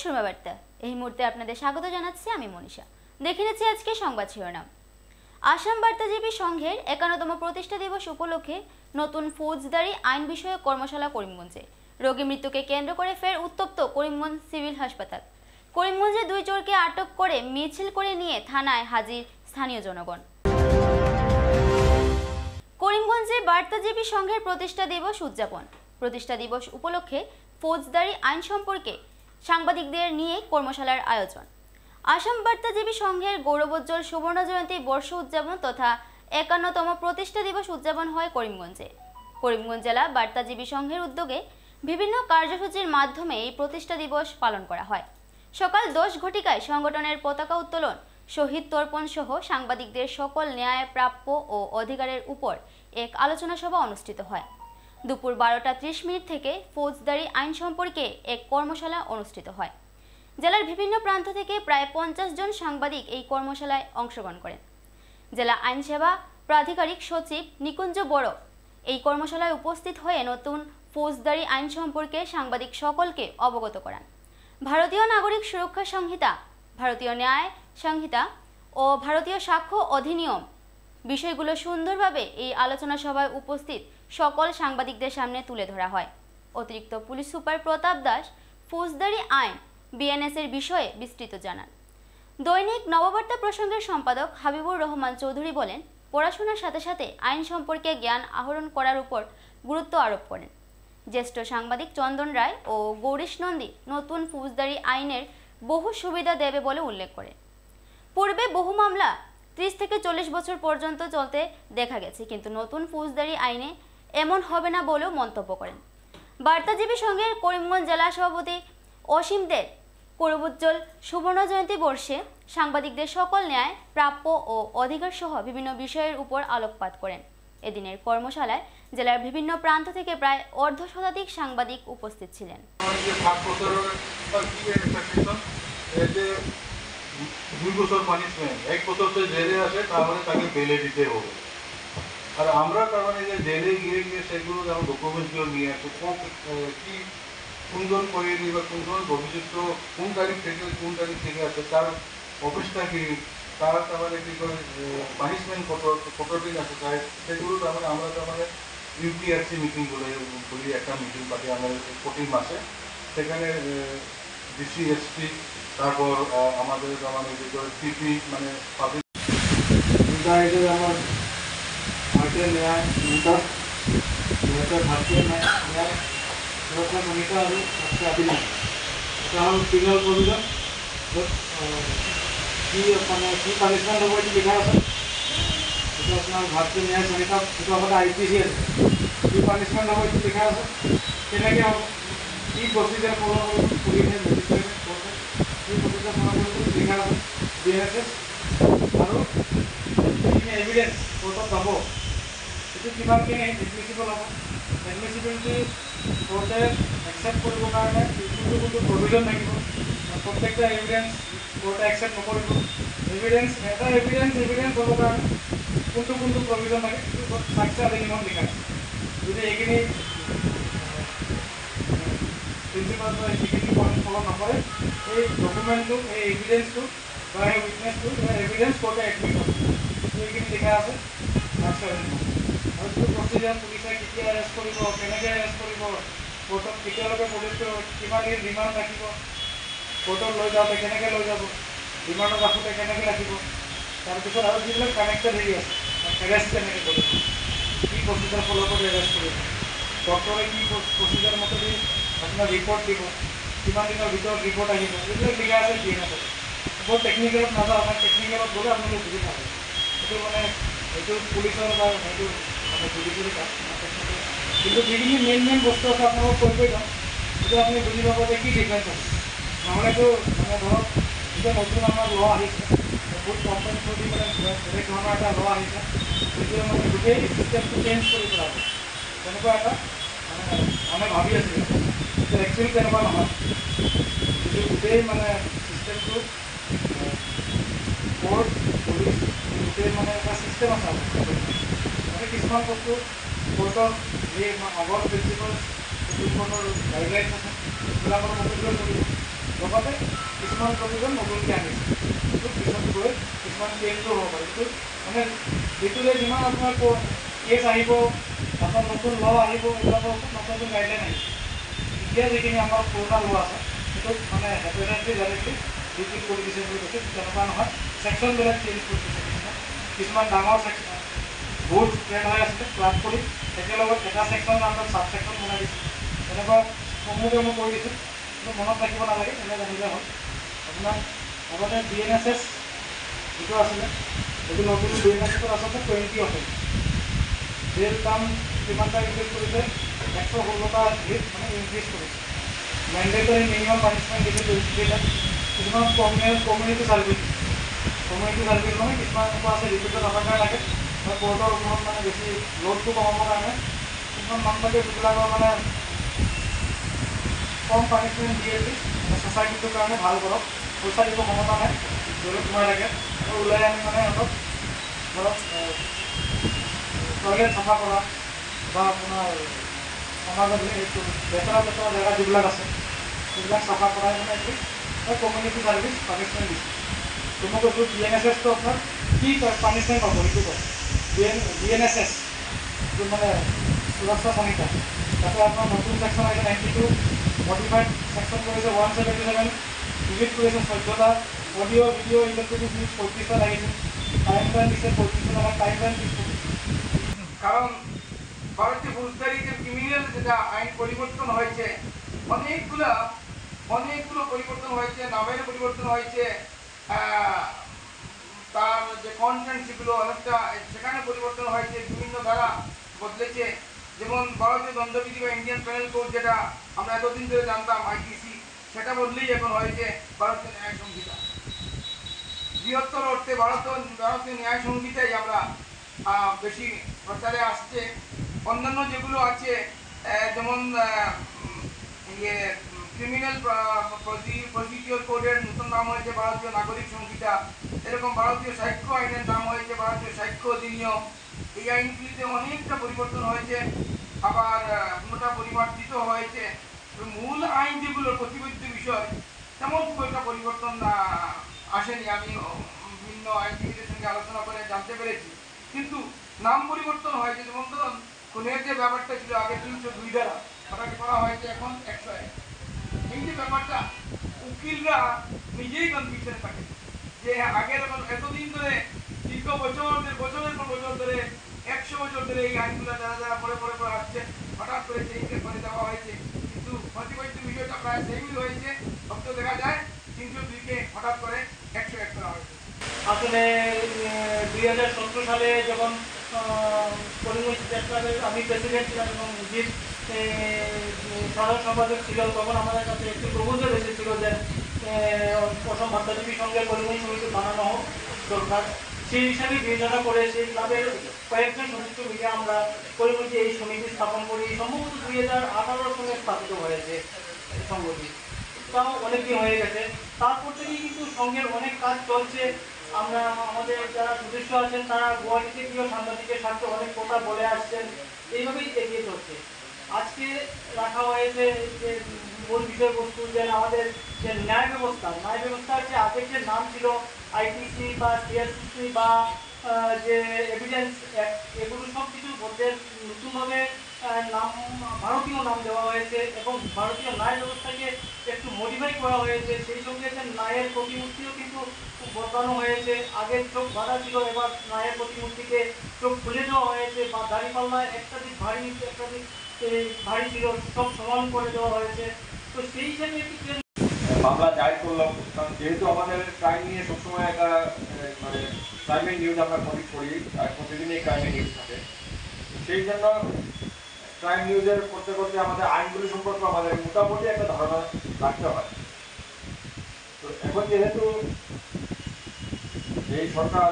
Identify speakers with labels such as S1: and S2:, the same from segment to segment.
S1: সুরমা বার্তা। এই মুহূর্তে আপনাদের স্বাগত জানাচ্ছি আমি মনীষা। দেখে নিচ্ছি আজকে সংবাদ শিরোনাম। আসাম বার্তাজীবী সংঘের 51তম প্রতিষ্ঠা দিবস উপলক্ষে নতুন ফৌজদারি আইন বিষয়ক কর্মশালা করিমগঞ্জে। রোগী মৃত্যুকে কেন্দ্র করে ফের উত্তপ্ত করিমগঞ্জ সিভিল হাসপাতাল। করিমগঞ্জে 2 চোরকে আটক করে মিছিল করে নিয়ে থানায় হাজির স্থানীয় জনগণ। করিমগঞ্জে বার্তাজীবী সংঘের প্রতিষ্ঠা দিবস উদযাপন। প্রতিষ্ঠা দিবস উপলক্ষে ফৌজদারি আইন সম্পর্কে সাংবাদিকদের নিয়ে কর্মশালার আয়োজন। আসাম বার্তাজীবী সংঘের গৌরবোজ্জ্বল সুবর্ণ জয়ন্তী বর্ষ উদযাপন তথা 51তম প্রতিষ্ঠা দিবস উদযাপন হয় করিমগঞ্জে। করিমগঞ্জ জেলা বার্তাজীবী সংঘের উদ্যোগে বিভিন্ন কার্যসূচির মাধ্যমে এই প্রতিষ্ঠা দিবস পালন করা হয়। সকাল 10 ঘটিকায় সংগঠনের পতাকা উত্তোলন, শহীদ তর্পণ সহ সাংবাদিকদের সকল ন্যায় প্রাপ্য ও অধিকারের উপর এক আলোচনা সভা অনুষ্ঠিত হয়। দুপুর 12টা 30 মিনিট থেকে ফৌজদারি আইন সম্পর্কে এক কর্মশালা অনুষ্ঠিত হয়। জেলার বিভিন্ন প্রান্ত থেকে প্রায় 50 জন সাংবাদিক এই কর্মশালায় অংশগ্রহণ করেন। জেলা আইন সেবা প্রাধিকারিক সচিব নিকুঞ্জ বড় এই কর্মশালায় উপস্থিত হয়ে নতুন ফৌজদারি আইন সম্পর্কে সাংবাদিক সকলকে অবগত করান। ভারতীয় নাগরিক সুরক্ষা সংহিতা, ভারতীয় ন্যায় সংহিতা ও ভারতীয় সাক্ষ্য অধিনিয়ম বিষয়গুলো সুন্দরভাবে এই আলোচনা সভায় উপস্থিত সকল সাংবাদিকদের সামনে তুলে ধরা হয়। অতিরিক্ত পুলিশ সুপার প্রতাপ দাস ফৌজদারি আইন বিএনএস এর বিষয়ে বিস্তৃত জানান। দৈনিক নববার্তা প্রসঙ্গের সম্পাদক হাবিবুর রহমান চৌধুরী বলেন, পড়াশোনার সাথে সাথে আইন সম্পর্কে জ্ঞান আহরণ করার উপর গুরুত্ব আরোপ করেন। জ্যেষ্ঠ সাংবাদিক চন্দন রায় ও গৌরীশ নন্দী নতুন ফৌজদারি আইনের বহু সুবিধা দেবে বলে উল্লেখ করেন। পূর্বে বহু মামলা 30 থেকে 40 বছর পর্যন্ত চলতে দেখা গেছে, কিন্তু নতুন ফৌজদারি আইনে এমন হবে না বলেও মন্তব্য করেন। বার্তাজীবী সংঘের করিমগঞ্জ জেলা সভাপতি অসীম দেব গৌরবোজ্জ্বল সুবর্ণ জয়ন্তী বর্ষে সাংবাদিকদের সকল ন্যায় প্রাপ্য ও অধিকার সহ বিভিন্ন বিষয়ের উপর আলোকপাত করেন। এদিনের কর্মশালায় জেলার বিভিন্ন প্রান্ত থেকে প্রায় অর্ধ শতাধিক সাংবাদিক উপস্থিত ছিলেন।
S2: 2 বছর পানিশমেন্ট, 1 বছর সে জেলে আসে, তাহলে তাকে বেলে দিতে হবে। আর আমরা তার মানে যে জেলে গিয়ে সেগুলো যেমন ডকুমেন্টসগুলো নিয়ে আসে, কি কোনজন করেনি বা কোনজন ভবিষ্যৎ কোন তারিখ থেকে আছে, তার অফিসটা কি, তার মানে কি করে পানিশমেন্ট কতদিন আছে তাই সেগুলো তারপরে আমরা তারপরে ইউপিআরসি মিটিং বলি, একটা মিটিং পাতি আমাদের প্রতি মাসে। সেখানে ডিসি এসপি, তারপর আমাদের মানে পিপি মানে পাবলিক আমার ভারতীয় ন্যায় ভারতীয় ন্যায় সুরক্ষা সংহিতা আৰু ৰাষ্ট্ৰীয় অধিনিয়ম, এটা হ'ল পিনেল প্ৰভিজন, য'ত কি মানে কি পানিছমেণ্ট হ'ব এইটো লিখা আছে। এইটো আপোনাৰ ভাৰতীয় ন্যায় সংহিতা, যিটো আপোনাৰ IPC আছে, কি পানিছমেণ্ট হ'ব এইটো লিখা আছে। কেনেকৈ হ'ব, কি প্ৰচিজাৰ ফ'ল' কৰিব, পুলিচে মেজিষ্ট্ৰেটে কোৰ্টে কি প্ৰচিজাৰ ফ'ল' কৰিব লিখা আছে। BNSS আৰু যিখিনি এভিডেঞ্চ কোৰ্টত যাব সেইটো কিমানখিনি এডমিচিবল হ'ব, এডমিচিবিলিটি কোৰ্টে একচেপ্ট কৰিবৰ কাৰণে কোনটো প্ৰভিজন থাকিব, প্ৰত্যেকটা এভিডেঞ্চ কোৰ্টে একচেপ্ট নকৰিব। এটা এভিডেঞ্চ হ'বৰ কাৰণে কোনটো প্ৰভিজন থাকে সেইটো সাক্ষ্য অধিনিয়মত লিখা আছে। যদি এইখিনি প্ৰিন্সিপাল বা যিখিনি পইণ্ট ফ'ল' নকৰে, এই ডকুমেণ্টটো, এই এভিডেঞ্চটো বা এই উইটনেছটো, এভিডেঞ্চ কোৰ্টে এডমিট হ'ব। এইখিনি লিখা আছে সাক্ষ্য অধিনিয়ম। আৰু যিটো প্ৰচিজাৰ, পুলিচে কেতিয়া এৰেষ্ট কৰিব, কেনেকৈ এৰেষ্ট কৰিব, কোৰ্টত কেতিয়ালৈকে পুলিচটো কিমান দিন ৰিমাণ্ড ৰাখিব, কোৰ্টত লৈ যাওঁতে কেনেকৈ লৈ যাব, ৰিমাণ্ডত ৰাখোঁতে কেনেকৈ ৰাখিব, তাৰপিছত আৰু যিবিলাক কানেক্টেড হেৰি আছে, এৰেষ্ট কেনেকৈ কৰিব, কি প্ৰচিজাৰ ফ'ল' কৰি এৰেষ্ট কৰিব, ডক্টৰে কি প্ৰচিজাৰ মতে দি আপোনাৰ ৰিপৰ্ট দিব, কিমান দিনৰ ভিতৰত ৰিপৰ্ট আহিব, এইবিলাক লিখা আছে BNSত। বৰ টেকনিকেলত নাযাওঁ, মানে টেকনিকেলত গ'লে আপোনালোকে বুজি নাপায়। সেইটো মানে এইটো পুলিচৰ বা সেইটো মানে জুডিচিয়েৰী কাম, কিন্তু যিখিনি মেইন বস্তু আছে আপোনালোকক কৈ যাওঁ, সেইটো আপুনি বুজি পাব যে কি ডিফাৰেঞ্চ আছে। নহ'লেতো মানে ধৰক এতিয়া নতুন আমাৰ ল' আহিছে, বহুত কম্পেন কৰি মানে বেলেগ ধৰণৰ এটা ল' আহিছে, যিটোৱে মানে গোটেই চিষ্টেমটো চেঞ্জ কৰি পেলাব, তেনেকুৱা এটা মানে ভাবি আছিলোঁ। কিন্তু একচুৱেলি তেনেকুৱা নহয়, যিটো গোটেই মানে চিষ্টেমটো কোৰ্ট, পুলিচ, গোটেই মানে এটা চিষ্টেম আছে। মানে কিছুমান বস্তু কোৰ্টৰ এই আগৰ প্ৰিন্সিপাল, সুপ্ৰিম কোৰ্টৰ গাইডলাইনছ আছে, সেইবিলাকৰ মতে কৰিব। লগত লগতে কিছুমান প্ৰভিজন নতুনকৈ আনিছে, কিন্তু পিছত গৈ কিছুমান চেঞ্জো হ'ব পাৰে। কিন্তু মানে যিটোলৈ যিমান আপোনাৰ কেছ আহিব, আপোনাৰ নতুন ল আহিব, এইবিলাকৰ ওপৰত নতুন নতুন গাইডলাইন আহিছে। এতিয়া যিখিনি আমাৰ পুৰণা ল আছে সেইটোত মানে হেপেডেণ্টলি ডাইৰেক্টলি ৰিপিট কৰি দিছে বুলি কৈছে, তেনেকুৱা নহয়। ছেকশ্যনবিলাক চেঞ্জ কৰি দিছে, কিছুমান ডাঙৰ ছেকশ্যন বহুত ট্ৰেড হৈ আছিলে ক্লাছ কৰি একেলগত এটা ছেকশ্যন আণ্ডাৰ ছাব ছেকশ্যন বনাই দিছে, তেনেকুৱা সমূহকে মই কৰি দিছোঁ। কিন্তু মনত ৰাখিব নালাগে, এনে জানিলে হ'ল। আপোনাৰ আগতে DNSS যিটো আছিলে সেইটো নতুন DNSS আচলতে 20 আছে। জেল কাম কিমানটা ইনক্ৰিজ কৰিছে, 116টা মানে ইনক্ৰিজ কৰিছে। মেণ্ডেটৰী মিনিমাম পানিছমেণ্ট দিছে 23টা। কিছুমান কমিউনিটি ছাৰ্ভিচ মানে কিছুমান এনেকুৱা আছে ৰিপিটেড অফাৰ লাগে বা কোৰ্টৰ ওপৰত মানে বেছি লোডটো কমাবৰ কাৰণে কিছুমান মানুহ থাকে যিবিলাকৰ মানে কম পানিছমেণ্ট দিয়ে বুলি ছ'চাইটিটোৰ কাৰণে ভাল কৰক, পইচা দিব ক্ষমতা নাই, জেলত সোমাই থাকে আৰু ওলাই আনি মানে অলপ ধৰক টয়লেট চাফা কৰা বা আপোনাৰ সমাজত এইটো লেতেৰা জেগা যিবিলাক আছে সেইবিলাক চাফা কৰাই মানে এটলিষ্ট কমিউনিটি ছাৰ্ভিচ পানিছমেণ্ট দিছে। তো মই কৈছোঁ DNSSটো আপোনাৰ কি পানিছমেণ্ট হ'ব সেইটো কয়। DNSS যিটো মানে সুৰক্ষা সংহিতা, তাতে আপোনাৰ নতুন ছেকশ্যন আহিছে 92, মডিফাইড ছেকশ্যন কৰিছে 177, ডিলিট কৰিছে 14টা, অডিঅ' ভিডিঅ' ইলেক্ট্ৰনিক নিউজ 35টা লাগিছে, টাইম লাইন দিছে 35টা, টাইম লাইন দিছে।
S3: কারণ ভারতীয় ফৌজদারি যে ক্রিমিনাল যেটা আইন পরিবর্তন হয়েছে, অনেকগুলো পরিবর্তন হয়েছে, নামের পরিবর্তন হয়েছে, তার যে কন্টেন্ট সেগুলো অনেকটা সেখানে পরিবর্তন হয়েছে, বিভিন্ন ধারা বদলেছে। যেমন ভারতীয় দণ্ডবিধি বা ইন্ডিয়ান পেনাল কোড যেটা আমরা এতদিন ধরে জানতাম IPC, সেটা বদলেই এখন হয়েছে ভারতীয় ন্যায় সংহিতা। বৃহত্তর অর্থে ভারতীয় ন্যায় সংহিতাই আমরা বেশি প্রচারে আসছে। অন্যান্য যেগুলো আছে যেমন ক্রিমিনাল প্রসিডিওর কোডের নতুন নাম হয়েছে ভারতীয় নাগরিক সংহিতা, এরকম ভারতীয় সাক্ষ্য আইনের নাম হয়েছে ভারতীয় সাক্ষ্য অধিনিয়ম। এই আইনগুলিতে অনেকটা পরিবর্তন হয়েছে, আবার কোনোটা পরিমার্জিত হয়েছে। মূল আইন যেগুলো প্রতিবদ্ধ বিষয় তেমন খুব একটা পরিবর্তন আসেনি, আমি বিভিন্ন আইনজীবীদের সঙ্গে আলোচনা করে জানতে পেরেছি। কিন্তু নাম পরিবর্তন হয়েছে, যেমন ধরুন খুনের যে ব্যাপারটা ছিল আগে 302 দ্বারা, হঠাৎ করা হয়েছে এখন 101। এই যে ব্যাপারটা উকিলরা নিজেই কনফিউশনে থাকে যে আগের এতদিন ধরে দীর্ঘ বছরের পর বছর ধরে 100 বছর ধরে এই আইনগুলো যারা পরে আসছে, হঠাৎ করে চেঞ্জ করে দেওয়া হয়েছে। কিন্তু প্রতিবদ্ধ বিষয়টা প্রায় সেমই হয়েছে, সত্য দেখা যায় 302কে হঠাৎ করে 101 করা হয়েছে।
S2: আসলে 2017 সালে যখন পরিমল ক্লাবের আমি প্রেসিডেন্ট ছিলাম এবং জিত সাধারণ সম্পাদক ছিল, তখন আমাদের কাছে একটি প্রপোজাল এসেছিল যে অসম ভারতজীবী সংঘের পরিমল সমিতি বানানো হোক দরকার। সেই হিসাবে বিবেচনা করে সেই ক্লাবের কয়েকজন সদস্য মিলে আমরা পরিমল এই সমিতি স্থাপন করি। সম্ভবত 2018 সালে স্থাপিত হয়েছে সংগঠন, তাও অনেকদিন হয়ে গেছে। তারপর থেকেই কিন্তু সংঘের অনেক কাজ চলছে। আমরা আমাদের যারা সদস্য আছেন তারা গুয়াহাটিতে গিয়েও সাংবাদিকের স্বার্থে অনেক কথা বলে আসছেন, এইভাবেই এগিয়ে চলছে। আজকে রাখা হয়েছে যে মূল বিষয়বস্তু যে আমাদের যে ন্যায় ব্যবস্থার যে আগের যে নাম ছিল IPC বা CRPC বা যে এভিডেন্স অ্যাক্ট, এগুলো সব কিছু বদলে নতুনভাবে নাম ভারতীয় নাম দেওয়া হয়েছে এবং ভারতীয় ন্যায় ব্যবস্থাকে একটু মডিফাই করা হয়েছে। সেই সঙ্গে যে ন্যায়ের প্রতিমূর্তিও কিন্তু বদলানো হয়েছে। আগের চোখ বাঁধা ছিল, এবার ন্যায়ের প্রতিমূর্তিকে চোখ খুলে দেওয়া হয়েছে, বা দাঁড়িপাল্লায় একটা দিক ভারী ছিল, সব সমান করে দেওয়া হয়েছে। তো সেই হিসাবে একটি
S4: মামলা দায়ের করলাম, কারণ যেহেতু আমাদের ক্রাইম নিয়ে সবসময় একটা মানে ক্রাইমের নিউজ আমরা করি, আর প্রতিদিনই ক্রাইমের নিউজ থাকে। সেই জন্য ক্রাইম নিউজের করতে করতে আমাদের আইনগুলি সম্পর্কে আমাদের মোটামুটি একটা ধারণা রাখতে হয়। তো এখন যেহেতু এই সরকার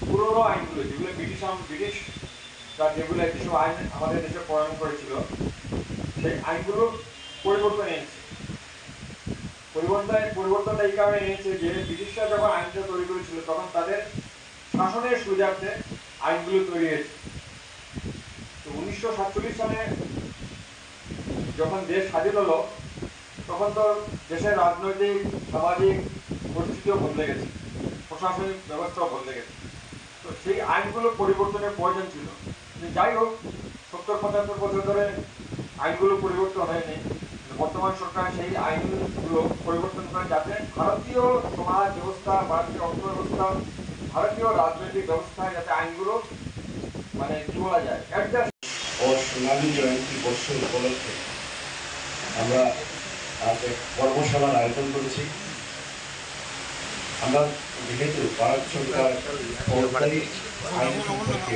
S4: পুরোনো আইনগুলো যেগুলো ব্রিটিশ যেগুলো কিছু আইন আমাদের দেশে প্রণয়ন করেছিল, সেই আইনগুলো পরিবর্তন এনেছে। পরিবর্তনটা এই কারণে এনেছে যে ব্রিটিশরা যখন আইনটা তৈরি করেছিল তখন তাদের শাসনের সুবিধার্থে আইনগুলো তৈরি হয়েছে। তো 1947 সালে যখন দেশ স্বাধীন হলো তখন তো দেশের রাজনৈতিক সামাজিক পরিস্থিতিও বদলে গেছে, প্রশাসনিক ব্যবস্থাও বদলে গেছে। তো সেই আইনগুলো পরিবর্তনের প্রয়োজন ছিল। যাই হোক, 70-75 বছর ধরে আইনগুলো পরিবর্তন হয়নি। বর্তমান সরকার সেই আইনগুলো পরিবর্তন করে যাতে ভারতীয় সমাজ ব্যবস্থা, ভারতীয় অর্থ ব্যবস্থা, ভারতীয় রাজনৈতিক ব্যবস্থায় যাতে আইনগুলো মানে কি বলা যায়
S5: ও সোনালী জয়ন্তী বর্ষ উপলক্ষে আমরা আজ এক কর্মশালার আয়োজন করেছি। আমরা যেহেতু ভারত সরকার ফৌজদারি আইন সম্পর্কে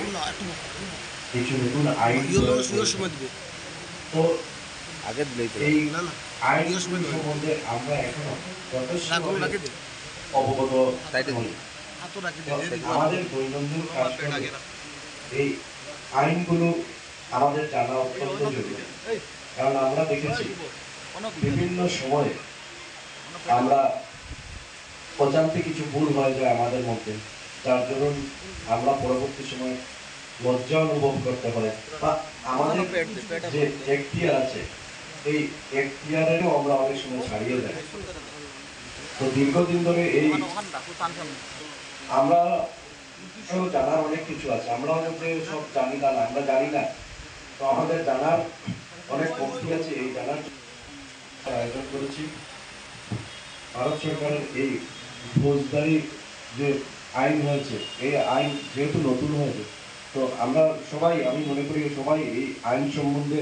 S5: কিছু নতুন আইন তো এই আইন সম্বন্ধে আমরা এখনো যথেষ্ট অবগত নই। আমাদের দৈনন্দিন কাজ এই আইনগুলো আমাদের জানা অত্যন্ত জরুরি, কারণ আমরা দেখেছি বিভিন্ন সময়ে আমরা অজান্তে কিছু ভুল হয়ে যায় আমাদের মধ্যে, যার জন্য আমরা পরবর্তী সময় লজ্জা অনুভব করতে হয়, বা আমাদের যে এখতিয়ার আছে এই এখতিয়ারেরও আমরা অনেক সময় ছাড়িয়ে যাই। তো দীর্ঘদিন ধরে এই আমরা জানার অনেক কিছু আছে, আমরা যে সব জানি না, আমরা জানি না, তো আমাদের জানার অনেক কমতি আছে। এই জানার আয়োজন করেছি। ভারত সরকারের এই ফৌজদারি যে আইন হয়েছে, এই আইন যেহেতু নতুন হয়েছে, তো আমরা সবাই, আমি মনে করি সবাই এই আইন সম্বন্ধে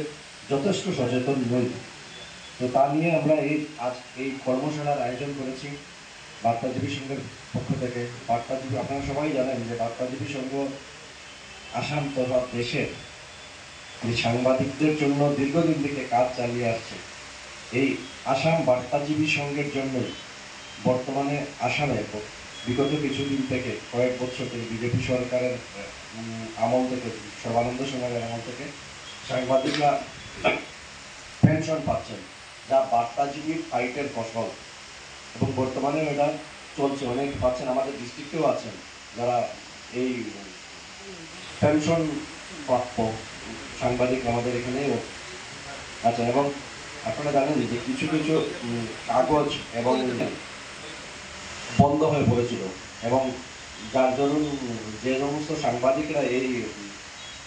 S5: যথেষ্ট সচেতন নই। তো তা নিয়ে আমরা আজ এই কর্মশালার আয়োজন করেছি বার্তাজীবী সংঘের পক্ষ থেকে। বার্তাজীবী, আপনারা সবাই জানেন যে বার্তাজীবী সংঘ আসাম তথা দেশের সাংবাদিকদের জন্য দীর্ঘদিন থেকে কাজ চালিয়ে আসছে। এই আসাম বার্তাজীবী সংঘের জন্য বর্তমানে আসামে বিগত কিছুদিন থেকে, কয়েক বছর থেকে বিজেপি সরকারের আমল থেকে, সর্বানন্দ সোনোয়ালের আমল থেকে সাংবাদিকরা পেনশন পাচ্ছেন, যা বার্তাজীবীর ফাইটের ফসল, এবং বর্তমানে এটা চলছে, অনেক পাচ্ছেন। আমাদের ডিস্ট্রিক্টেও আছেন যারা এই পেনশন প্রাপ্য সাংবাদিক আমাদের এখানেও আছেন। এবং আপনারা জানেন যে কিছু কিছু কাগজ এবং বন্ধ হয়ে পড়েছিল, এবং যার দরুন যে সমস্ত সাংবাদিকরা এই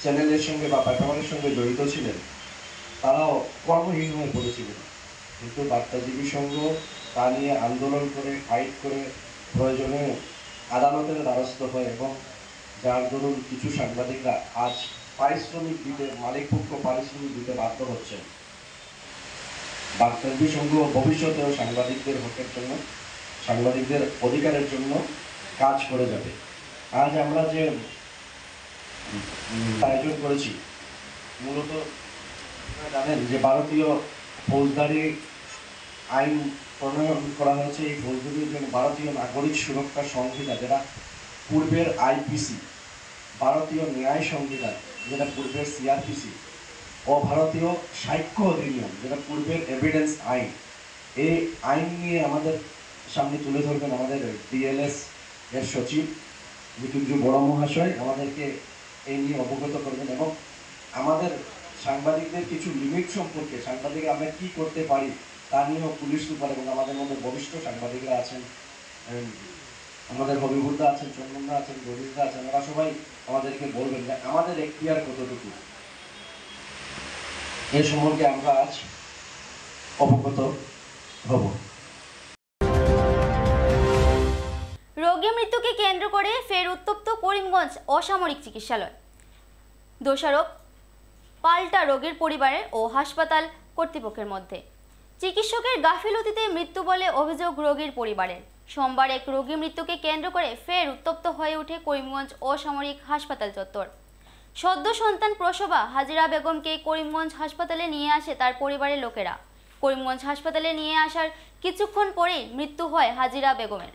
S5: চ্যানেলের সঙ্গে বা পেপারের সঙ্গে জড়িত ছিলেন তারাও কর্মহীন হয়ে পড়েছিলেন। কিন্তু বার্তাজীবী সংঘ তা নিয়ে আন্দোলন করে, ফাইট করে, প্রয়োজনে আদালতের দ্বারস্থ হয়, এবং যার দরুন কিছু সাংবাদিকরা আজ পারিশ্রমিক দিতে, মালিকপক্ষ পারিশ্রমিক দিতে বাধ্য হচ্ছেন। বার্তাজীবী সংঘ ভবিষ্যতেও সাংবাদিকদের হকের জন্য, সাংবাদিকদের অধিকারের জন্য কাজ করে যাবে। আজ আমরা যে আয়োজন করেছি, মূলত জানেন যে ভারতীয় ফৌজদারি আইন প্রণয়ন করা হয়েছে। এই ফৌজদারি ভারতীয় নাগরিক সুরক্ষা সংহিতা, যেটা পূর্বের আইপিসি, ভারতীয় ন্যায় সংবিধান যেটা পূর্বের সিআরপিসি, ও ভারতীয় সাক্ষ্য অধিনিয়ম যেটা পূর্বের এভিডেন্স আইন, এই আইন নিয়ে আমাদের সামনে তুলে ধরবেন আমাদের ডিএলএস এর সচিব মৃত্যুঞ্জয় বড় মহাশয়, আমাদেরকে এই নিয়ে অবগত করবেন, এবং আমাদের সাংবাদিকদের কিছু লিমিট সম্পর্কে, সাংবাদিক আমরা কি করতে পারি তা নিয়েও পুলিশ সুপার এবং আমাদের মধ্যে বরিষ্ঠ সাংবাদিকরা আছেন, আমাদের হবিবুরদা আছেন, চন্দনদা আছেন, গরিশদা আছেন, ওরা সবাই আমাদেরকে বলবেন যে আমাদের এখতিয়ার কতটুকু। এ সম্পর্কে আমরা আজ অবগত হব।
S1: রোগী মৃত্যুকে কেন্দ্র করে ফের উত্তপ্ত করিমগঞ্জ অসামরিক চিকিৎসালয়। দোষারোপ পাল্টা রোগীর পরিবারের ও হাসপাতাল কর্তৃপক্ষের মধ্যে। চিকিৎসকের গাফিলতিতে মৃত্যু বলে অভিযোগ রোগীর পরিবারের। সোমবার এক রোগী মৃত্যুকে কেন্দ্র করে ফের উত্তপ্ত হয়ে ওঠে করিমগঞ্জ অসামরিক হাসপাতাল চত্বর। সদ্য সন্তান প্রসবা হাজিরা বেগমকে করিমগঞ্জ হাসপাতালে নিয়ে আসে তার পরিবারের লোকেরা। করিমগঞ্জ হাসপাতালে নিয়ে আসার কিছুক্ষণ পরেই মৃত্যু হয় হাজিরা বেগমের।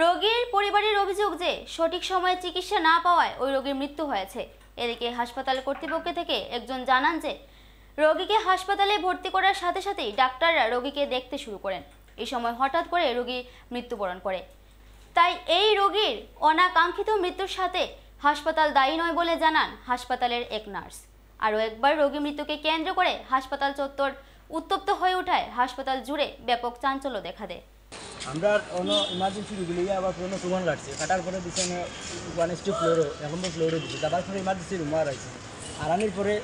S1: রোগীর পরিবারের অভিযোগ যে সঠিক সময়ে চিকিৎসা না পাওয়ায় ওই রোগীর মৃত্যু হয়েছে। এদিকে হাসপাতাল কর্তৃপক্ষ থেকে একজন জানান যে রোগীকে হাসপাতালে ভর্তি করার সাথে সাথেই ডাক্তাররা রোগীকে দেখতে শুরু করেন। এই সময় হঠাৎ করে রোগী মৃত্যুবরণ করে। তাই এই রোগীর অনাকাঙ্ক্ষিত মৃত্যুর সাথে হাসপাতাল দায়ী নয় বলে জানান হাসপাতালের এক নার্স। আরও একবার রোগী মৃত্যুকে কেন্দ্র করে হাসপাতাল চত্বর উত্তপ্ত হয়ে ওঠায় হাসপাতাল জুড়ে ব্যাপক চাঞ্চল্য দেখা দেয়।
S6: আমরা অন্য ইমার্জেন্সি রুগী আবার পুরোনো সুগন লাগছে কাটার পরে দিচ্ছে 1 ফ্লোরও এখন ফ্লোরে দিচ্ছে তারপর পরে ইমার্জেন্সি রুম আর আছে আর আনির পরে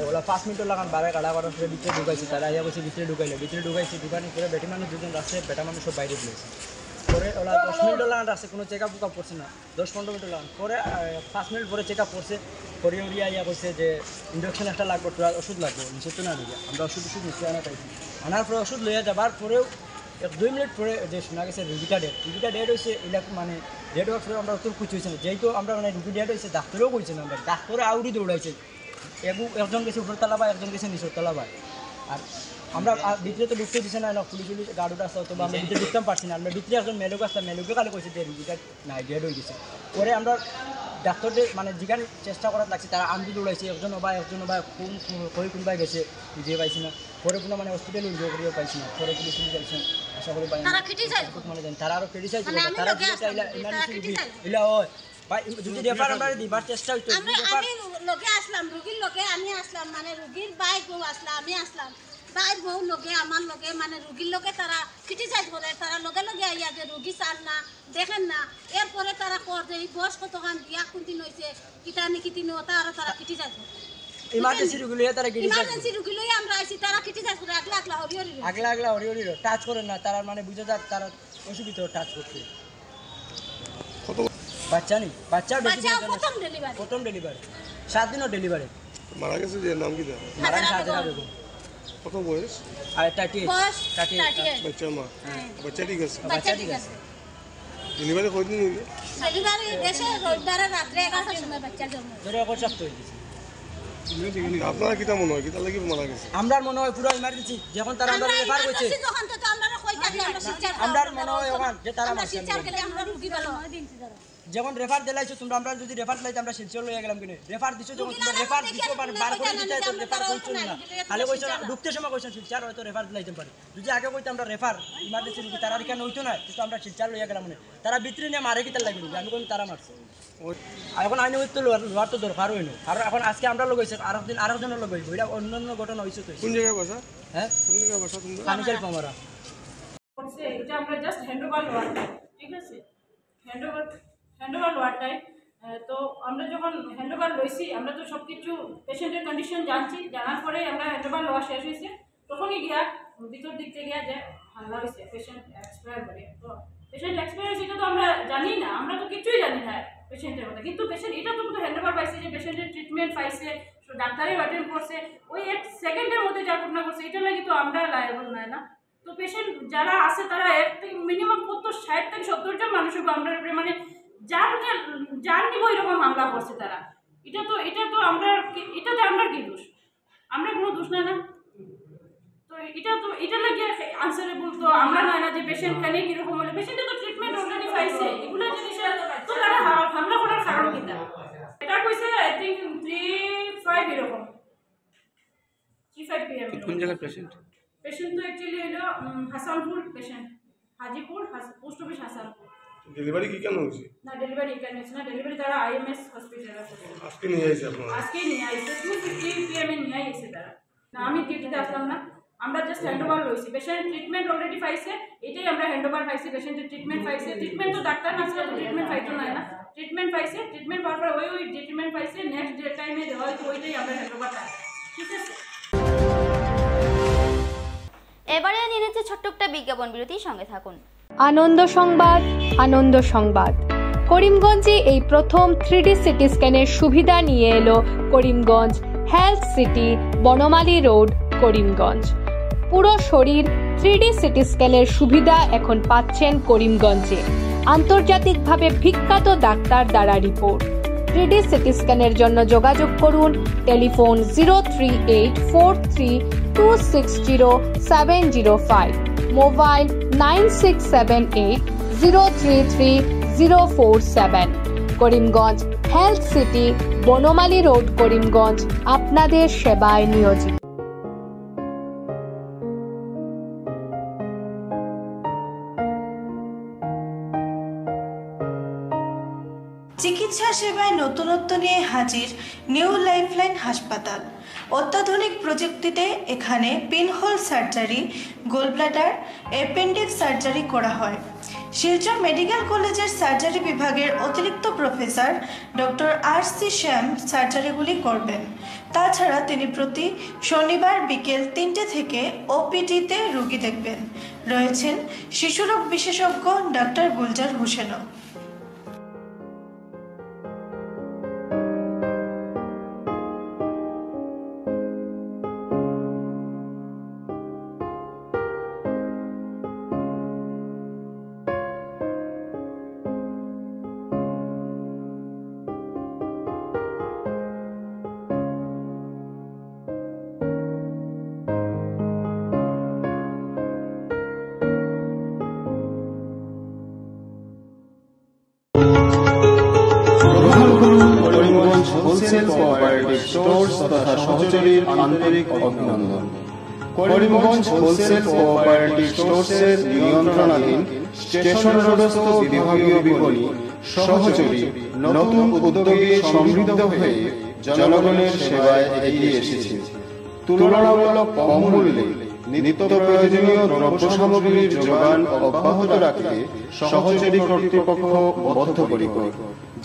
S6: ওরা 5 মিনিট লাগান বারে কাটা করার পরে ভিতরে ঢুকাইছে তারা আইয়া বসে ভিতরে ঢুকাইছে ঢুকানোর পরে বেটি মানুষ দুজন রাস্তায় বেটা মানুষ সব বাইরে দিয়েছে পরে ওরা 10 মিনিট লাগান রাস্তা কোনো চেক আপ করছে না 10-15 মিনিট লাগান পরে 5 মিনিট পরে চেক আপ করছে পরে উড়িয়া ইয়া করছে যে ইঞ্জেকশন একটা লাগবে তোরা ওষুধ লাগবে নিষেধ তো না দিকে আমরা ওষুধ নিশ্চয় আনা পাইছি আনার পরে ওষুধ লইয়া যাবার পরেও 1-2 মিনিট পরে যে শোনা গেছে রুগীটা ডেড হয়েছে এটা মানে ডেড হওয়ার পরে আমরা অত কিছু হয়েছে না যেহেতু আমরা মানে রুগী ডেড হয়েছে ডাক্তারও কইছে না আমরা ডাক্তারে আউরি দৌড়াইছে একজন গেছে উপরতলা বা একজন গেছে নিচতলা বা আর আমরা ভিতরে তো ঢুকতে দিচ্ছে না পুলিশ গাড়িটা আসতে হতো বা আমরা ভিতরে ঢুকতে পারছি না আমরা ভিতরে একজন মেলোকে আসলাম মেলোকে কালে কইছে যে রুগীটা নাই ডেড হয়ে গেছে পরে আমরা ডাক্তারদের মানে যেখানে চেষ্টা করার লাগছে তারা আন্দোলন দৌড়াইছে একজন বা কোনবাই গেছে বুঝিয়ে পাইছি না পরে কোনো মানে হসপিটাল উদ্যোগ করিও পাইছি না পরে পুলিশ যাইছেন আশা করি মানে তারা আরও ক্রিটিসাইজ করে তারা এলা হয় ভাই যদি রেফার আমরা দিবার চেষ্টা হইতো
S7: আমি লগে আসলাম রুগীর লগে আমি আসলাম মানে রুগীর বাইক বউ আসলাম আমি আসলাম বাইক বউ লগে আমার লগে মানে রুগীর লগে তারা ক্রিটিসাইজ করে তারা লগে লগে আইয়া যে রুগী চান না দেখেন না এরপরে তারা কর যে এই বয়স কতখান বিয়া কোনদিন হয়েছে কিতানি কিতিনি ওটা আরো তারা ক্রিটিসাইজ করে
S6: ইমার্জেন্সি রুগী লইয়া তারা
S7: ইমার্জেন্সি রুগী লইয়া আমরা আইছি তারা ক্রিটিসাইজ করে আগলা হরি
S6: টাচ করে না তারা মানে বুঝে যায় তারা অসুবিধা টাচ করতে বাচ্চা নেই বাচ্চা প্রথম ডেলিভারি 7 দিনের ডেলিভারি
S8: মারা গেছে যে নাম কি
S6: মারা গেছে হাজারা বেগম
S8: কত বয়স
S6: আর 38
S8: বাচ্চা মা বাচ্চা ঠিক আছে
S7: ডেলিভারি কয়দিন হইবে ডেলিভারি দেশে রবিবার রাতে 11টার সময় বাচ্চা জন্ম
S6: ধরে অপচাপ্ত হয়ে গেছে
S8: আপনারা কিটা মনে হয় কিটা লাগি মারা গেছে
S6: আমরা মনে হয় পুরো ইমার্জেন্সি যখন তারা আমরা রেফার করছে
S7: যখন তো আমরা কই থাকি আমরা শিক্ষা
S6: আমরা মনে হয় ওখান যে তারা মারছে
S7: শিক্ষা গেলে আমরা রুগী ভালো দিনছি তারা
S6: যখন রেফার দিলাইছো তোমরা আমরা যদি রেফার দিলাইতে আমরা শিলচর লইয়া গেলাম কিনে রেফার দিছো যখন তোমরা রেফার দিছো মানে বার করে দিতে তো রেফার কইছো না খালি কইছো ঢুকতে সময় কইছো শিলচর হয়তো রেফার দিলাইতে পারে যদি আগে কইতে আমরা রেফার ইমার্জেন্সি রুগী তারা কেন হইতো না কিন্তু আমরা শিলচর লইয়া গেলাম মানে তারা ভিতরে নিয়ে মারে কিতা লাগি আমি কোন তারা মারছে এখন আইনে হইতো লোয়ার তো দরকার হইনো আর এখন আজকে আমরা লগ হইছে আরেকজনের লগ হইছে এটা অন্যান্য ঘটনা হইছে তো
S8: কোন জায়গায় বসা
S6: হ্যাঁ
S8: কোন জায়গায় বসা তোমরা
S6: কামিশাল পামারা
S9: করছে এটা আমরা জাস্ট হ্যান্ডওভার লওয়ার ঠিক আছে হ্যান্ডওভার লওয়ারটাই তো আমরা যখন হ্যান্ডওভার লইছি আমরা তো সব কিছু পেশেন্টের কন্ডিশন জানছি জানার পরে আমরা হ্যান্ডওভার লওয়া শেষ হয়েছে তখনই গিয়া ভিতর দিক থেকে গিয়া যে হাল্লা হয়েছে পেশেন্ট এক্সপায়ার করে তো পেশেন্ট এক্সপায়ার হয়েছে এটা তো আমরা জানি না আমরা তো কিছুই জানি না পেশেন্টের মধ্যে কিন্তু পেশেন্ট এটা তো হ্যান্ডওভার পাইছে যে পেশেন্টের ট্রিটমেন্ট পাইছে ডাক্তারে অ্যাটেন্ড করছে ওই 1 সেকেন্ডের মধ্যে যা ঘটনা করছে এটা লাগি তো আমরা লায়াবল নয় না তো পেশেন্ট যারা আছে তারা মিনিমাম কত 60 থেকে 70 জন মানুষের আমরা মানে জান নিব এরকম হামলা করছে তারা এটা তো আমরা এটাতে আমরা কি দোষ আমরা কোনো দোষ নাই না তো এটা লাগে আনসারেবল তো আমরা নয় না যে পেশেন্ট কেন কিরকম হলে পেশেন্টের তো ট্রিটমেন্ট অলরেডি পাইছে এগুলো জিনিস তো তারা হামলা করার কারণ কি এটা কইছে আই থিঙ্ক 3-5 এরকম 3-5 PM
S8: কোন জায়গার পেশেন্ট
S9: পেশেন্ট তো অ্যাকচুয়ালি হলো Hasanpur patient Hajipur post office Hasanpur
S8: delivery কি কেন হয়েছে
S9: না ডেলিভারি এখানে হচ্ছে না ডেলিভারি তারা আইএমএস হসপিটালে
S8: আজকে নিয়ে আইছে আপনারা
S9: আজকে নিয়ে আইছে 2:50 PM নিয়ে আইছে তারা না আমি ডিউটিতে আসলাম না আমরা জাস্ট হ্যান্ডওভার লইছি পেশেন্ট ট্রিটমেন্ট অলরেডি পাইছে এটাই আমরা হ্যান্ডওভার পাইছি পেশেন্টের ট্রিটমেন্ট পাইছে ট্রিটমেন্ট তো ডাক্তার না ছিল ট্রিটমেন্ট পাইতো না ট্রিটমেন্ট পাইছে ট্রিটমেন্ট পাওয়ার পর ওই ট্রিটমেন্ট পাইছে নেক্সট ডে টাইমে দেওয়া হয়তো ওইটাই আমরা হ্যান্ডওভার পাই ঠিক আছে।
S1: এবারে নিয়ে নিচ্ছে ছোট্ট একটা বিজ্ঞাপন বিরতির সঙ্গে থাকুন।
S10: আনন্দ সংবাদ করিমগঞ্জে এই প্রথম 3D সিটি স্ক্যানের সুবিধা নিয়ে এলো Karimganj health city Banamali road Karimganj. পুরো শরীর 3D সিটি স্ক্যানের সুবিধা এখন পাচ্ছেন করিমগঞ্জে আন্তর্জাতিকভাবে বিখ্যাত ডাক্তার দ্বারা রিপোর্ট। 3D সিটি স্ক্যানের জন্য যোগাযোগ করুন telephone 03843260705, mobile 9678033047। Karimganj health city Banamali road Karimganj আপনাদের সেবায় নিয়োজিত।
S11: চিকিৎসা সেবায় নতুনত্ব নিয়ে হাজির নিউ লাইফলাইন হাসপাতাল। অত্যাধুনিক প্রযুক্তিতে এখানে pinhole surgery, gallbladder, appendix surgery করা হয়। শিলচর মেডিকেল কলেজের সার্জারি বিভাগের অতিরিক্ত প্রফেসর ডক্টর RC শ্যাম সার্জারিগুলি করবেন। তাছাড়া তিনি প্রতি শনিবার বিকেল 3টে থেকে OPD-তে রোগী দেখবেন। রয়েছেন শিশুরোগ বিশেষজ্ঞ ডাক্তার গুলজার হোসেনও।
S12: হোলসেল কোঅপারেটিভ স্টোর্স তথা সহযোগীর আন্তরিক অভিনন্দন। করিমগঞ্জ হোলসেল কোঅপারেটিভ স্টোর্সের নিয়ন্ত্রণাধীন স্টেশন রোডস্থ বিভাগীয় বিপণী সহযোগী নতুন উদ্যোগে সমৃদ্ধ হয়ে জনগণের সেবায় এগিয়ে এসেছে। তুলনামূলক কম মূল্যে নিত্য প্রয়োজনীয় দ্রব্য সামগ্রীর যোগান অব্যাহত রাখতে সহযোগী কর্তৃপক্ষ বদ্ধপরিকর।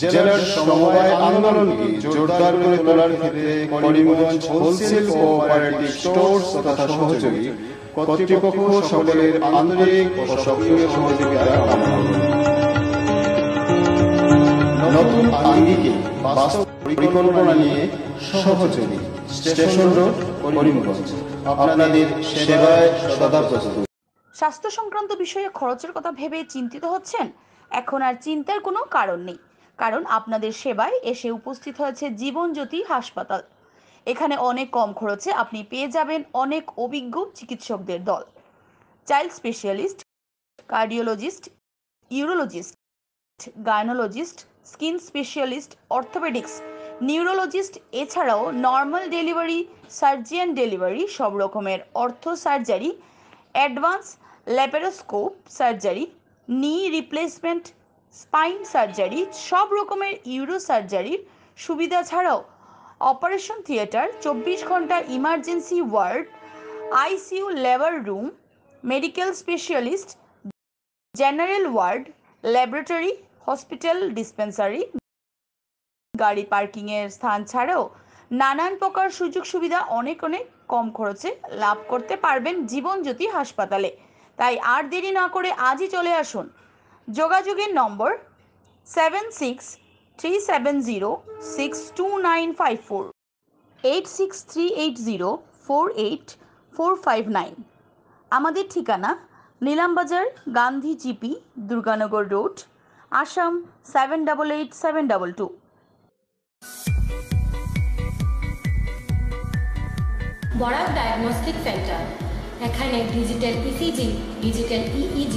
S12: জেলার সমবায় আন্দোলনকে জোরদার করে তোলার ক্ষেত্রে করিমগঞ্জ হোলসেল কোঅপারেটিভ স্টোর্স তথা সহযোগী কর্তৃপক্ষ সকলের আন্তরিক ও সক্রিয় সহযোগিতা কামনা করে। নতুন আঙ্গিকে বাস্তব পরিকল্পনা নিয়ে সহযোগী স্টেশন রোড করিমগঞ্জ আপনাদের সেবায় সদা প্রস্তুত।
S1: স্বাস্থ্য সংক্রান্ত বিষয়ে খরচের কথা ভেবে চিন্তিত হচ্ছেন? এখন আর চিন্তার কোনো কারণ নেই, কারণ আপনাদের সেবায় এসে উপস্থিত হয়েছে জীবনজ্যোতি হাসপাতাল। এখানে অনেক কম খরচে আপনি পেয়ে যাবেন অনেক অভিজ্ঞ চিকিৎসকদের দল। Child specialist, cardiologist, urologist, gynaecologist, skin specialist, orthopaedics, neurologist, এছাড়াও নর্মাল ডেলিভারি, সার্জিয়ান ডেলিভারি, সব রকমের ortho surgery, advance laparoscope surgery, knee replacement, spine surgery, সব রকমের ইউরো সার্জারির সুবিধা ছাড়াও অপারেশন থিয়েটার, 24 ঘন্টা emergency ward, ICU labour room, medical specialist, general ward, laboratory, hospital dispensary, গাড়ি পার্কিংয়ের স্থান ছাড়াও নানান প্রকার সুযোগ সুবিধা অনেক কম খরচে লাভ করতে পারবেন জীবনজ্যোতি হাসপাতালে। তাই আর দেরি না করে আজই চলে আসুন। যোগাযোগের নম্বর 7637062954, 8638048459। আমাদের ঠিকানা Nilambazar, Gandhi GP, Durganagar road, Assam 788722।
S13: Barak diagnostic centre. এখানে digital ECG, digital EEG,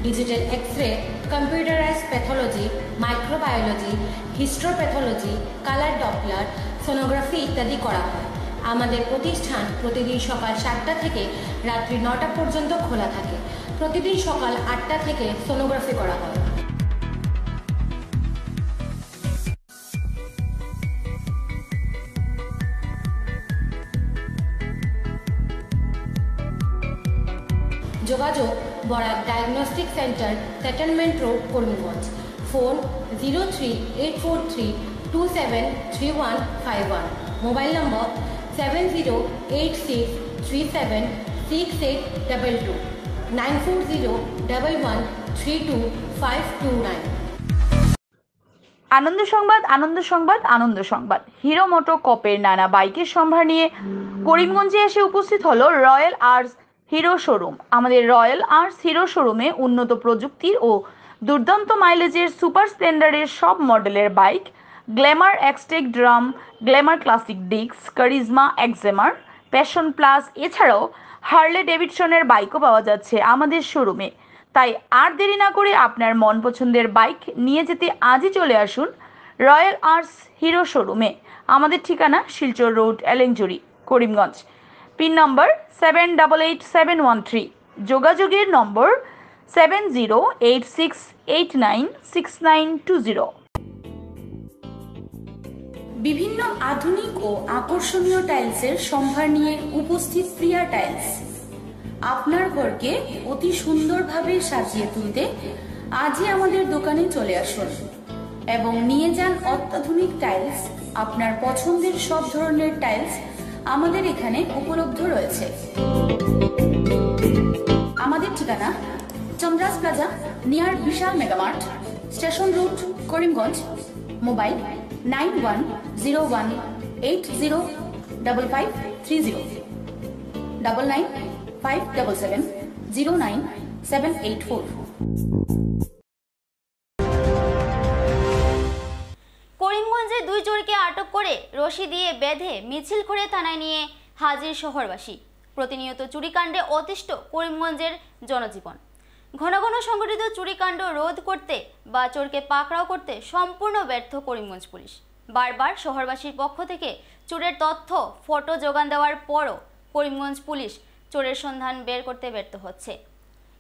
S13: digital X-ray, computerised pathology, microbiology, histopathology, colour doppler, sonography ইত্যাদি করা হয়। আমাদের প্রতিষ্ঠান প্রতিদিন সকাল 7টা থেকে রাত্রি 9টা পর্যন্ত খোলা থাকে। প্রতিদিন সকাল 8টা থেকে সোনোগ্রাফি করা হয়। যোগাযোগ Barak diagnostic centre, settlement road, Karimganj. Phone 0384273151। Mobile নম্বর 7086376822, 9401132529।
S1: আনন্দ সংবাদ, আনন্দ সংবাদ, আনন্দ সংবাদ। হিরো মোটো কপের নানা বাইকের সম্ভার নিয়ে করিমগঞ্জে এসে উপস্থিত হলো রয়্যাল আর্টস হিরো শোরুম। আমাদের রয়্যাল আর্টস হিরো শোরুমে উন্নত প্রযুক্তির ও দুর্দান্ত মাইলেজের সুপার স্প্লেন্ডারের সব মডেলের bike, glamour Xtec drum, glamour classic disc, Karizma XMR, passion plus, এছাড়াও হার্লে ডেভিডসনের বাইকও পাওয়া যাচ্ছে আমাদের শোরুমে। তাই আর দেরি না করে আপনার মন পছন্দের বাইক নিয়ে যেতে আজই চলে আসুন রয়্যাল আর্টস হিরো শোরুমে। আমাদের ঠিকানা শিলচর রোড, এলেংজুরি, করিমগঞ্জ। পিন নম্বর 788713। যোগাযোগের নম্বর 7086896920।
S14: বিভিন্ন আধুনিক ও আকর্ষণীয় টাইলসের সম্ভার নিয়ে উপস্থিত প্রিয়া টাইলস। আপনার ঘরকে অতি সুন্দরভাবে সাজিয়ে তুলতে আজই আমাদের দোকানে চলে আসুন এবং নিয়ে যান অত্যাধুনিক টাইলস। আপনার পছন্দের সব ধরনের টাইলস আমাদের এখানে উপলব্ধ রয়েছে। আমাদের ঠিকানা চন্দ্রাস plaza near Vishal Megamart, station road, Karimganj. Mobile 9101805530 9957709784।
S1: করিমগঞ্জে 2 চোরকে আটক করে রশি দিয়ে বেঁধে মিছিল করে থানায় নিয়ে হাজির শহরবাসী। প্রতিনিয়ত চুরিকাণ্ডে অতিষ্ঠ করিমগঞ্জের জনজীবন। ঘন ঘন সংঘটিত চুরিকাণ্ড রোধ করতে বা চোরকে পাকড়াও করতে সম্পূর্ণ ব্যর্থ করিমগঞ্জ পুলিশ। বারবার শহরবাসীর পক্ষ থেকে চোরের তথ্য, ফটো যোগান দেওয়ার পরও করিমগঞ্জ পুলিশ চোরের সন্ধান বের করতে ব্যর্থ হচ্ছে।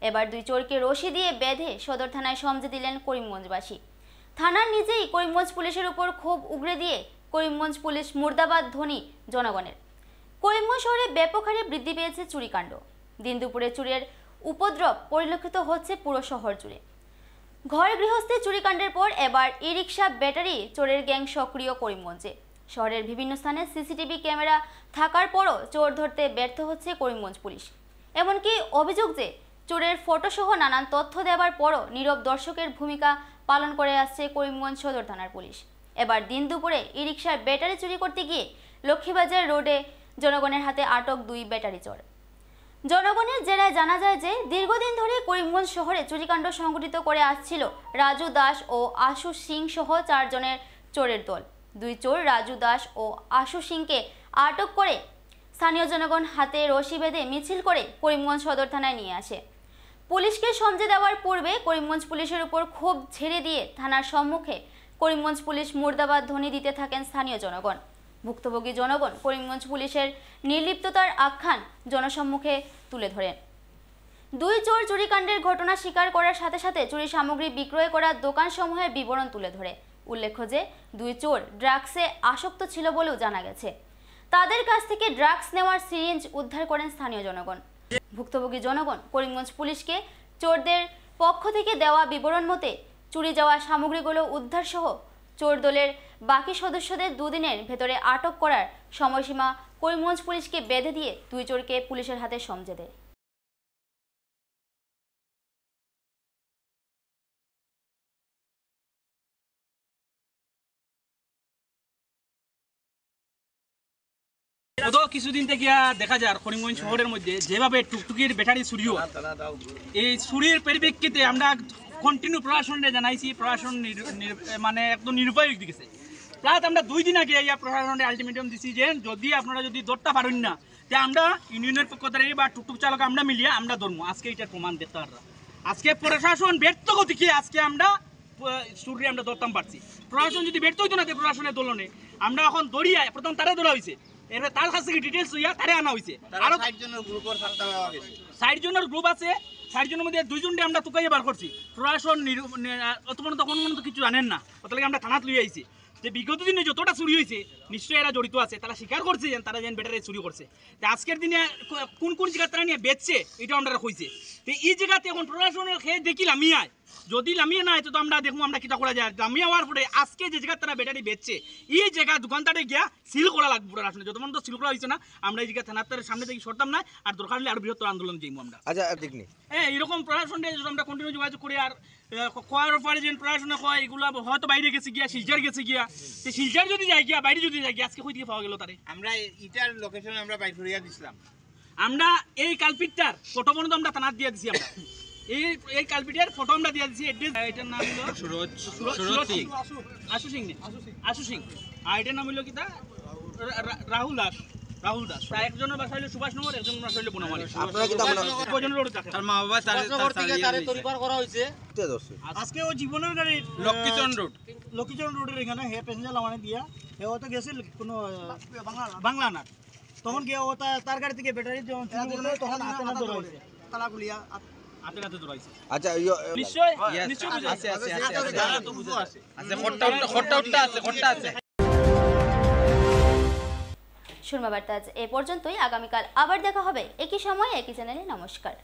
S1: এবার 2 চোরকে রশি দিয়ে বেঁধে সদর থানায় সমঝে দিলেন করিমগঞ্জবাসী। থানার নিজেই করিমগঞ্জ পুলিশের উপর ক্ষোভ উগরে দিয়ে করিমগঞ্জ পুলিশ মুর্দাবাদ ধ্বনি জনগণের। করিমগঞ্জ শহরে ব্যাপক হারে বৃদ্ধি পেয়েছে চুরিকাণ্ড। দিন দুপুরে চুরের উপদ্রব পরিলক্ষিত হচ্ছে পুরো শহর জুড়ে। ঘর গৃহস্থে চুরিকাণ্ডের পর এবার ই-রিকশা ব্যাটারি চোরের গ্যাং সক্রিয় করিমগঞ্জে। শহরের বিভিন্ন স্থানে সিসিটিভি ক্যামেরা থাকার পরও চোর ধরতে ব্যর্থ হচ্ছে করিমগঞ্জ পুলিশ। এমনকি অভিযোগ যে চোরের ফটোসহ নানান তথ্য দেওয়ার পরও নীরব দর্শকের ভূমিকা পালন করে আসছে করিমগঞ্জ সদর থানার পুলিশ। এবার দিন দুপুরে ই-রিকশার ব্যাটারি চুরি করতে গিয়ে লক্ষ্মীবাজার রোডে জনগণের হাতে আটক 2 ব্যাটারি চোর। জনগণের জেরায় জানা যায় যে দীর্ঘদিন ধরে করিমগঞ্জ শহরে চুরিকাণ্ড সংঘটিত করে আসছিল রাজু দাস ও আশু সিং সহ 4 জনের চোরের দল। 2 চোর রাজু দাস ও আশু সিংকে আটক করে স্থানীয় জনগণ হাতে রশি বেঁধে মিছিল করে করিমগঞ্জ সদর থানায় নিয়ে আসে। পুলিশকে সমঝে দেওয়ার পূর্বে করিমগঞ্জ পুলিশের উপর ক্ষোভ ঝেড়ে দিয়ে থানার সম্মুখে করিমগঞ্জ পুলিশ মুর্দাবাদ ধ্বনি দিতে থাকেন স্থানীয় জনগণ। ভুক্তভোগী জনগণ করিমগঞ্জ পুলিশের নির্লিপ্ততার আখ্যান জনসম্মুখে তুলে ধরেন। 2 চোর চুরিকাণ্ডের ঘটনা স্বীকার করার সাথে সাথে চুরি সামগ্রী বিক্রয় করা দোকানসমূহের বিবরণ তুলে ধরে। উল্লেখ্য যে 2 চোর ড্রাগসে আসক্ত ছিল বলেও জানা গেছে। তাদের কাছ থেকে ড্রাগস নেওয়ার সিরিঞ্জ উদ্ধার করেন স্থানীয় জনগণ। ভুক্তভোগী জনগণ করিমগঞ্জ পুলিশকে চোরদের পক্ষ থেকে দেওয়া বিবরণ মতে চুরি যাওয়া সামগ্রীগুলো উদ্ধার সহ চোর দলের বাকি সদস্যদের 2 দিনের ভেতরে আটক করার সময়সীমা করিমগঞ্জ পুলিশকে বেঁধে দিয়ে 2 চোরকে পুলিশের হাতে সমঝে দেয়।
S15: গত কিছুদিন থেকে দেখা যায় করিমগঞ্জ শহরের মধ্যে যেভাবে টুকটুকির ব্যাটারি চুরিও, এই চুরির পরিপ্রেক্ষিতে আমরা কন্টিনিউ প্রশাসনে জানাইছি। প্রশাসন মানে একদম নিরুপায় হয়ে গেছে। প্রায় আমরা 2 দিন আগে প্রশাসনে আলটিমেটাম দিছি যে যদি আপনারা যদি ধরতে পারেন না যে আমরা ইউনিয়নের পক্ষ থেকে বা টুকটুক চালক আমরা মিলিয়ে আমরা ধরবো। আজকে এটার প্রমাণ দেখতে পারলাম। আজকে প্রশাসন ব্যর্থ গতিকে আজকে আমরা চুরি আমরা ধরতাম পারছি। প্রশাসন যদি ব্যর্থ হইতো না প্রশাসনের দলনে আমরা এখন দড়িয়া প্রথম তারা ধরা হয়েছে, এবার তার কাছ থেকে ডিটেলস হইয়া তারে আনা হয়েছে। আরো 60 জনের গ্রুপ আছে। 60 জনের মধ্যে 2 জনকে আমরা তুকাইয়ে বার করছি। প্রশাসন তখন কিছু জানেন না, তাহলে আমরা থানাত লইয়া আইছি যে বিগত দিনে যতটা চুরি হয়েছে নিশ্চয়ই এরা জড়িত আছে। তারা স্বীকার করছে যে তারা যেন ব্যাটারি চুরি করছে। আজকের দিনে কোন কোন জায়গা তারা নিয়ে বেচছে এটা আমরা কইছে। তো এই জায়গাতে এখন প্রশাসনের খেয়ে দেখি লামিয়ে আয়, যদি লামিয়ে না হয় তো আমরা দেখবো আমরা কিটা করা যায়। লামিয়ে হওয়ার পরে আজকে যে জায়গা তারা ব্যাটারি বেচছে এই জায়গা দোকানদারে গিয়া সিল করা লাগবে। প্রশাসনে যত পর্যন্ত সিল করা হয়েছে না আমরা এই জায়গা থানার সামনে থেকে সরতাম না, আর দরকার হলে আরো বৃহত্তর আন্দোলন যাইবো আমরা। আচ্ছা দেখনি এরকম প্রশাসনে আমরা কন্টিনিউ যোগাযোগ করি। আর কয়ার পরে যে প্রশাসনে কয় এগুলো হয়তো বাইরে গেছে গিয়া, শিলচার গেছে গিয়া। শিলচার যদি যায় গিয়া, বাইরে যদি যায় গিয়া, আজকে কই থেকে পাওয়া গেল তারে? আমরা ইটার লোকেশন আমরা বাইর করিয়া দিছিলাম। আমরা এই কালপিটটার ফটো পর্যন্ত আমরা থানাত দিয়ে দিছি। আমরা এই কালপিটের ফটো আমরা দিয়ে দিছি। এটার নাম হলো আশু সিং। আর এটার নাম হলো কিতা রাহুল দাস। একজনের বাসা হলো সুভাষ নগর, একজনের বাসা হলো বনমালী। আপনারা কি বজন রোড থাকে আর মা বাবা তারে তরিপার করা হইছে। আজকে ও জীবনের গাড়ি লক্ষ্মীচরণ রোডের এখানে হে প্যাসেঞ্জার লামানে দিয়া হে তো গেছিল কোনো বাংলা না। তখন গিয়ে ও তার গাড়ি থেকে ব্যাটারি যখন তখন হাতে না ধরা হইছে, তালা খুলিয়া হাতে হাতে ধরাইছে। আচ্ছা নিশ্চয় নিশ্চয় আছে আছে আছে আছে আছে খট্টা আছে।
S1: সুরমা বার্তা আজ এ পর্যন্তই। আগামীকাল আবার দেখা হবে একই সময় একই চ্যানেলে। নমস্কার।